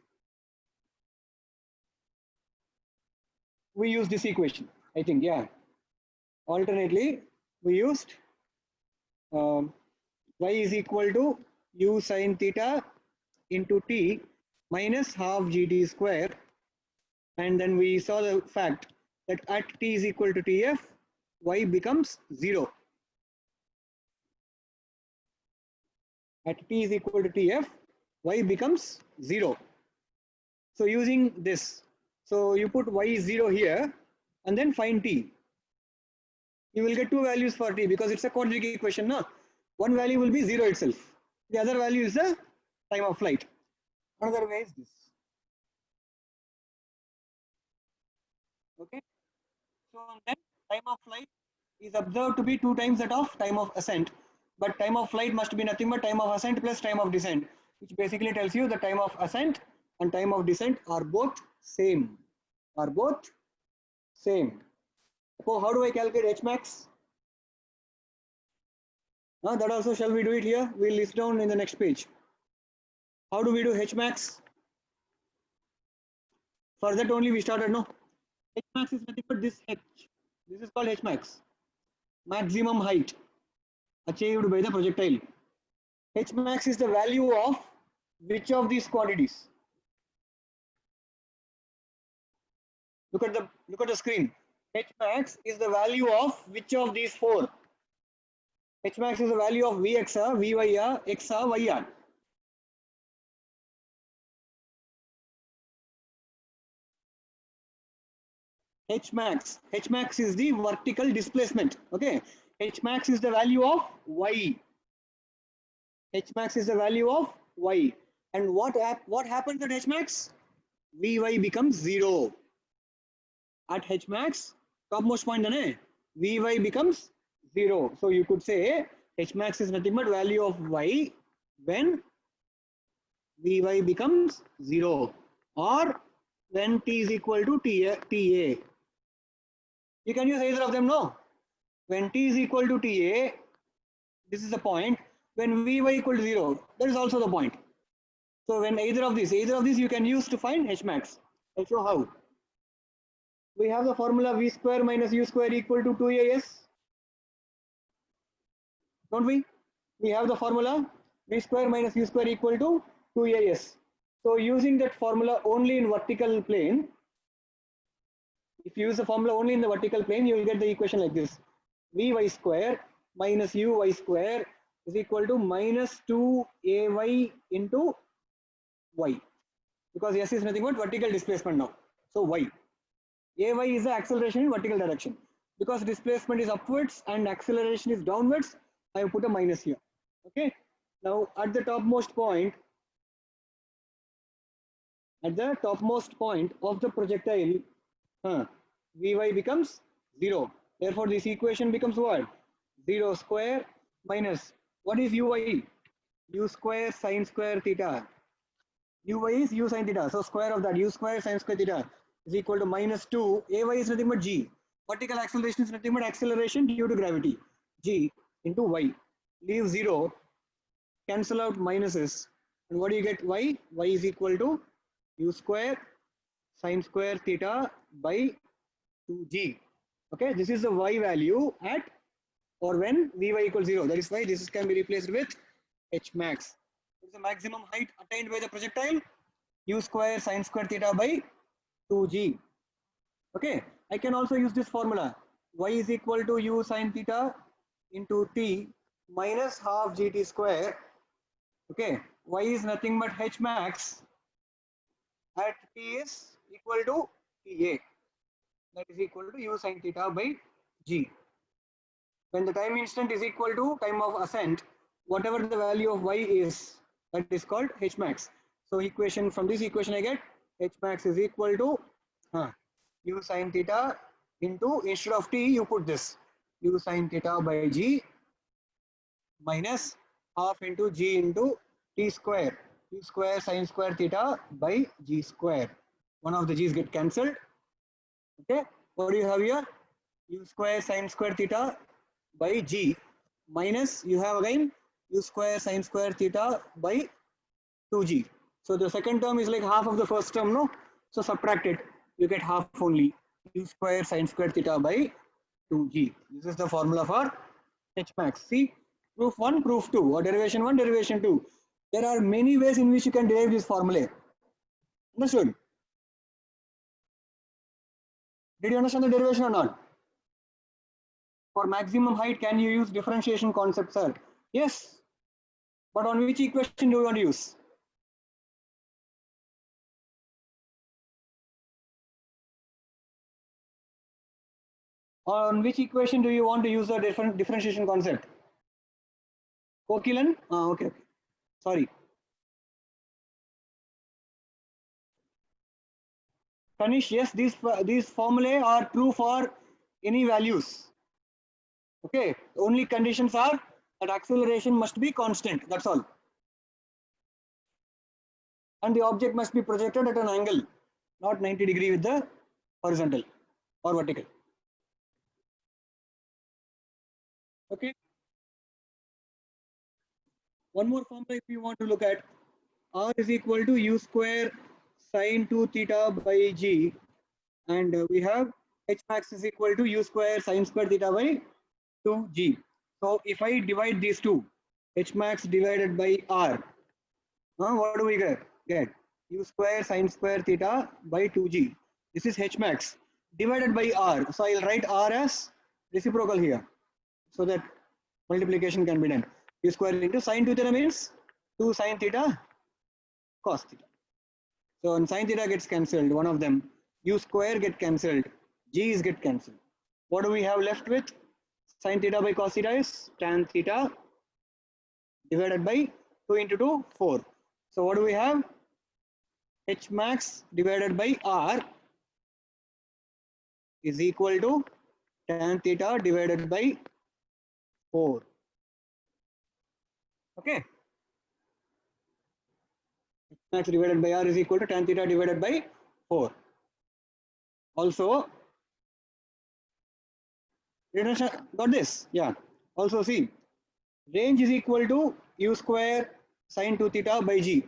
We used this equation, I think, yeah. Alternately, we used y is equal to u sin theta into t minus half gt square, and then we saw the fact that at t is equal to tf, y becomes 0. At t is equal to tf, y becomes 0. So using this, so you put y is 0 here and then find t. You will get two values for t because it's a quadratic equation. No? One value will be 0 itself. The other value is the time of flight. Another way is this. Okay. So then time of flight is observed to be 2 times that of time of ascent. But time of flight must be nothing but time of ascent plus time of descent, which basically tells you the time of ascent and time of descent are both same. Are both same. So how do I calculate H max? That also shall we do it here? We'll list down in the next page. How do we do H max? For that only we started, no? H max is nothing but this H. This is called H max. Maximum height achieved by the projectile. H max is the value of which of these quantities? Look at the screen. H max is the value of which of these four? H max is the value of Vx, Vy, X, Y. H max is the vertical displacement. Okay, H max is the value of y. H max is the value of y. And what happens at H max? Vy becomes 0. At H max, topmost point, Vy becomes 0. So you could say H max is nothing but value of y when Vy becomes 0 or when t is equal to Ta. You can use either of them, no? When t is equal to Ta, this is the point. When Vy equal to 0, that is also the point. So when either of these you can use to find H max. I'll show how. We have the formula V square minus U square equal to 2As. Don't we? We have the formula V square minus U square equal to 2As. So using that formula only in vertical plane, if you use the formula only in the vertical plane, you will get the equation like this. Vy square minus Uy square is equal to minus 2Ay into y. Because S is nothing but vertical displacement now. So y. Ay is the acceleration in vertical direction. Because displacement is upwards and acceleration is downwards, I have put a minus here. Okay. Now at the topmost point of the projectile, Vy becomes 0. Therefore, this equation becomes what? 0 square minus, what is Uy? U square sine square theta. Uy is U sine theta. So square of that, U square sine square theta is equal to minus 2. Ay is nothing but G. Vertical acceleration is nothing but acceleration due to gravity. G into Y. Leave 0. Cancel out minuses. And what do you get? Y? Y is equal to U square sine square theta by 2G. Okay, this is the Y value at or when Vy equals 0. That is why this can be replaced with H max. What is the maximum height attained by the projectile? U square sine square theta by 2G. Okay, I can also use this formula. Y is equal to U sine theta into T minus half GT square. Okay, Y is nothing but H max at T is equal to Ta. That is equal to U sine theta by G. When the time instant is equal to time of ascent, whatever the value of y is, that is called h max. So equation from this equation I get h max is equal to u sine theta into, instead of t you put this u sine theta by g minus half into g into t square, t square sine square theta by g square. One of the g's get cancelled. Okay, what do you have here? U square sine square theta by g minus, you have again u square sine square theta by 2g. So the second term is like half of the first term, no? So subtract it, you get half only, u square sine square theta by 2g. This is the formula for h max. See, proof 1, proof 2, or derivation 1, derivation 2. There are many ways in which you can derive this formula. Understood? Did you understand the derivation or not? For maximum height, can you use differentiation concept, sir? Yes. But on which equation do you want to use? On which equation do you want to use the differentiation concept? Kokilan? Okay. Sorry. Kanish, yes, these formulae are true for any values. Okay. Only conditions are that acceleration must be constant. That's all. And the object must be projected at an angle, not 90° with the horizontal or vertical. Okay. One more formula if you want to look at, r is equal to u square sine 2 theta by g, and we have h max is equal to u square sine square theta by 2g. So if I divide these two, h max divided by r, what do we get? U square sine square theta by 2g. This is h max divided by r. So I'll write r as reciprocal here, so that multiplication can be done. U square into sine 2 theta means 2 sine theta cos theta. So when sine theta gets cancelled, one of them, u square get cancelled, g's get cancelled. What do we have left with? Sine theta by cos theta is tan theta divided by 2 into 2, 4. So what do we have? H max divided by r is equal to tan theta divided by 4. Okay. H max divided by r is equal to tan theta divided by 4. Also, got this? Yeah. Also see, range is equal to u square sine 2 theta by g.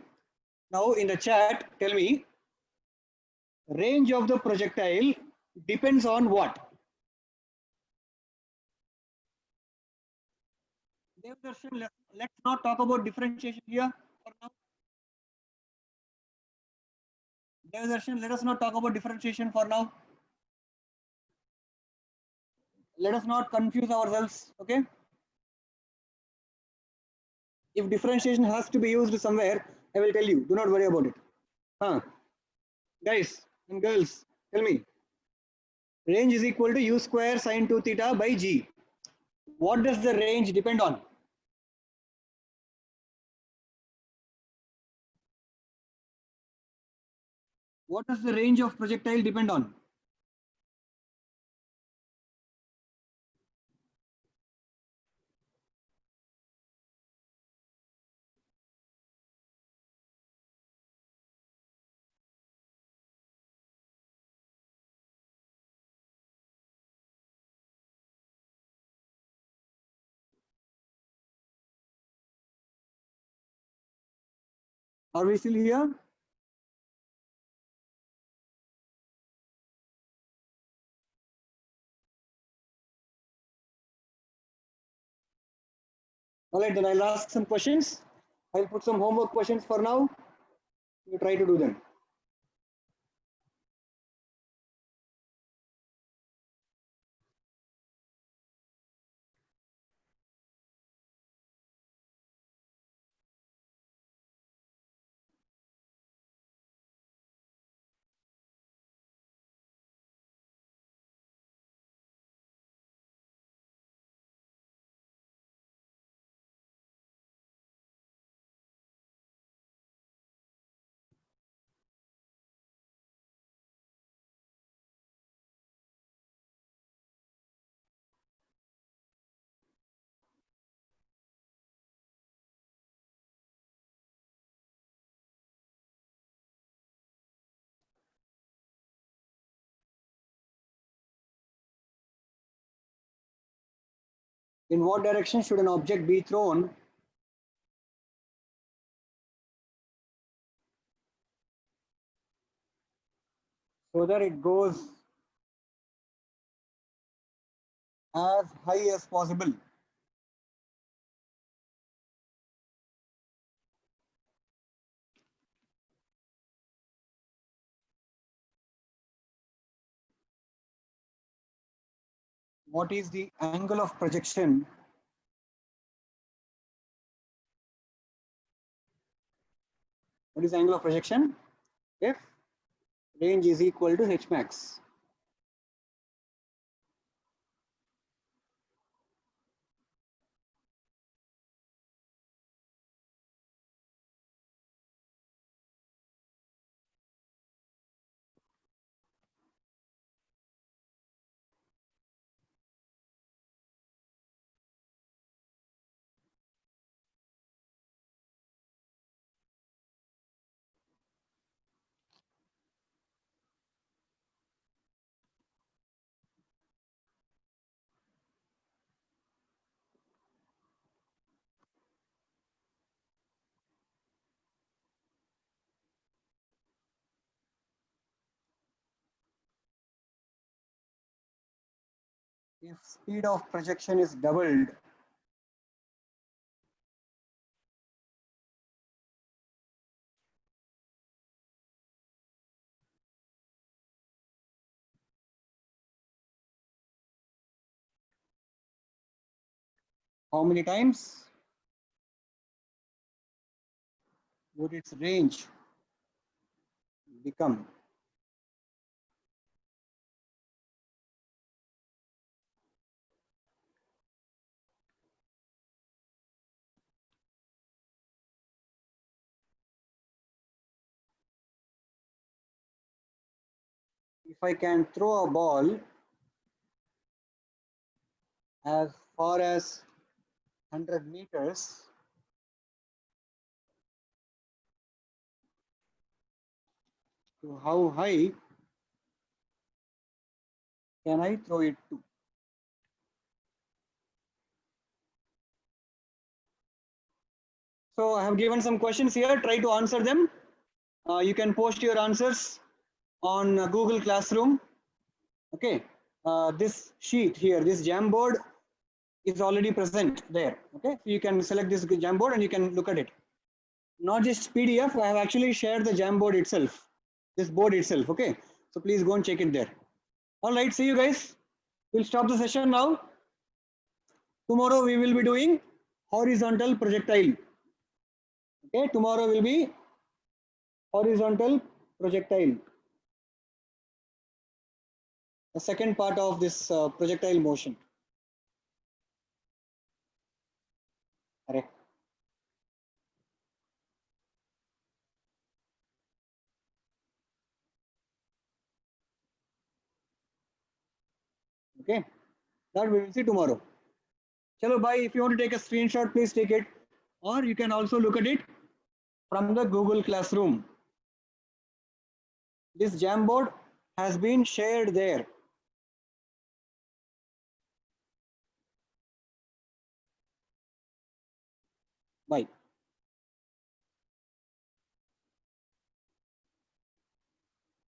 Now in the chat, tell me, range of the projectile depends on what? Devdarshan, let's not talk about differentiation here for now. Devdarshan, let us not talk about differentiation for now. Let us not confuse ourselves, okay? If differentiation has to be used somewhere, I will tell you, do not worry about it. Guys and girls, tell me, range is equal to u square sine 2 theta by g. What does the range depend on? What does the range of projectile depend on? Are we still here? All right, then I'll ask some questions. I'll put some homework questions for now. You try to do them. In what direction should an object be thrown so that it goes as high as possible? What is the angle of projection what is the angle of projection if range is equal to h max? If speed of projection is doubled, how many times would its range become? If I can throw a ball as far as 100 meters, to how high can I throw it to? So I have given some questions here. Try to answer them. You can post your answers on Google Classroom. Okay. This sheet here, this Jamboard is already present there. Okay. So you can select this Jamboard and you can look at it. Not just PDF, I have actually shared the Jamboard itself, this board itself. Okay. So please go and check it there. All right. See you guys. We'll stop the session now. Tomorrow we will be doing horizontal projectile. Okay. Tomorrow will be horizontal projectile. The second part of this projectile motion. Correct. Okay, that we will see tomorrow. Chalo, bye. If you want to take a screenshot, please take it, or you can also look at it from the Google Classroom. This Jamboard has been shared there. Bye.